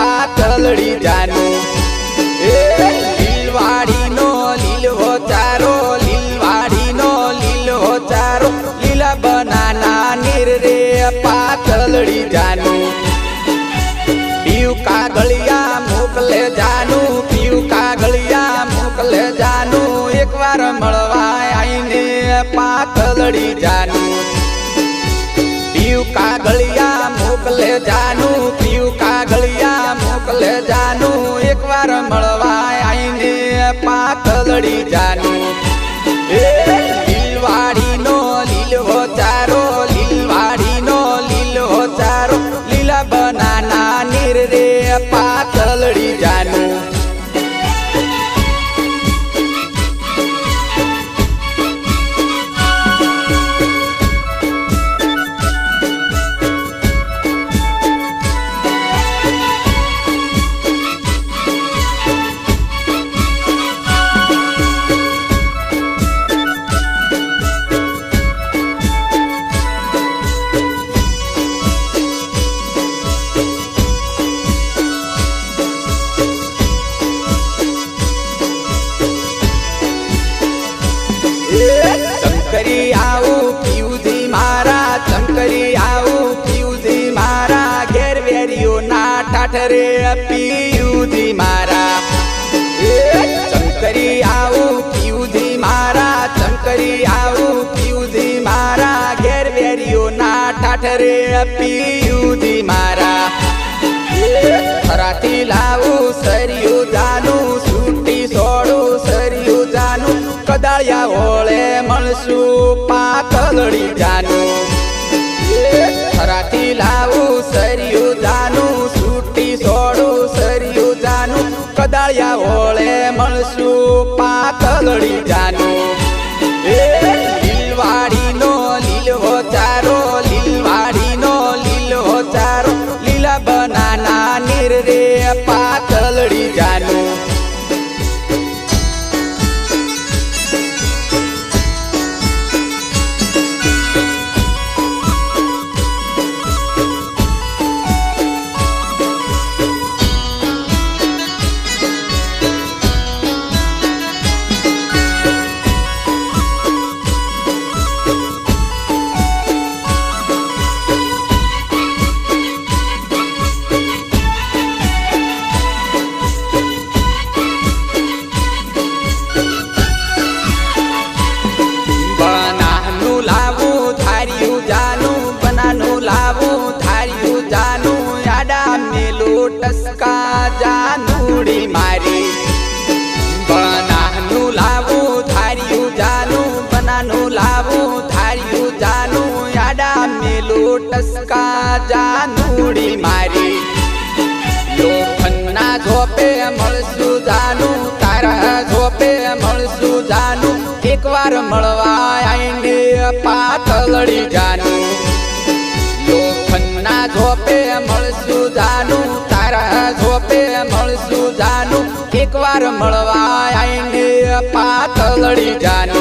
પાતળડી જાનું એ લીલવાડીનો લીલવો ચારો લીલવાડીનો લીલવો ચારો લીલા બનાના નીર રે પાતળડી જાનું પીવ કાગળિયા મોકલે જાનું પીવ કાગળિયા મોકલે જાનું એકવાર મળવા આઈને પાતળડી જાનું પીવ કાગળિયા મોકલે જાનું પીવ કાગળિયા મોકલે જાનું એકવાર મળવા આઈને પાતળડી જાનું એ લીલવાડીનો લીલવો ચારો લીલવાડીનો લીલવો ચારો લીલા બનાના નીર રે પાતળડી જાનું ચમકરી આવું પીવજી મારા ચમકરી આવું પીવજી મારા ઘેર વેરીઓ ના ઠાઠરે પીવજી મારા ચમકરી આવું પીવજી મારા ચમકરી આવું પીવજી મારા ઘેર વેરીઓ ના ઠાઠરે પીવજી મારા થરાથી લાવું સરિયું જાનું સૂટી સોડું સરિયું જાનું કદાળિયા ઓળે મળશું પાતળડી જાનું થરાથી લાવું સરિયું જાનું સૂટી સોડું સરિયું જાનું કદાળિયા ઓળે મળશું પાતળડી જાનું એ લીલવાડીનો લીલવો ચારો લીલવાડીનો લીલવો ચારો લીલા બનાના નીર રે પાતળડી જાનું ટસકા જાનુડી મારી બનાનું લાવું ધાર્યું જાનું બનાનું લાવું ધાર્યું જાનું યાડા મેલું ટસકા જાનુડી મારી લોખંડના ઝોપે મળશું જાનું તારા ઝોપે મળશું જાનું એકવાર મળવા આઈને પાતળડી જાનું લોખંડના ઝોપે મળશું જાનું તારા ઝોપે મળશું જાનું એકવાર મળવા આઈને પાતળડી જાનું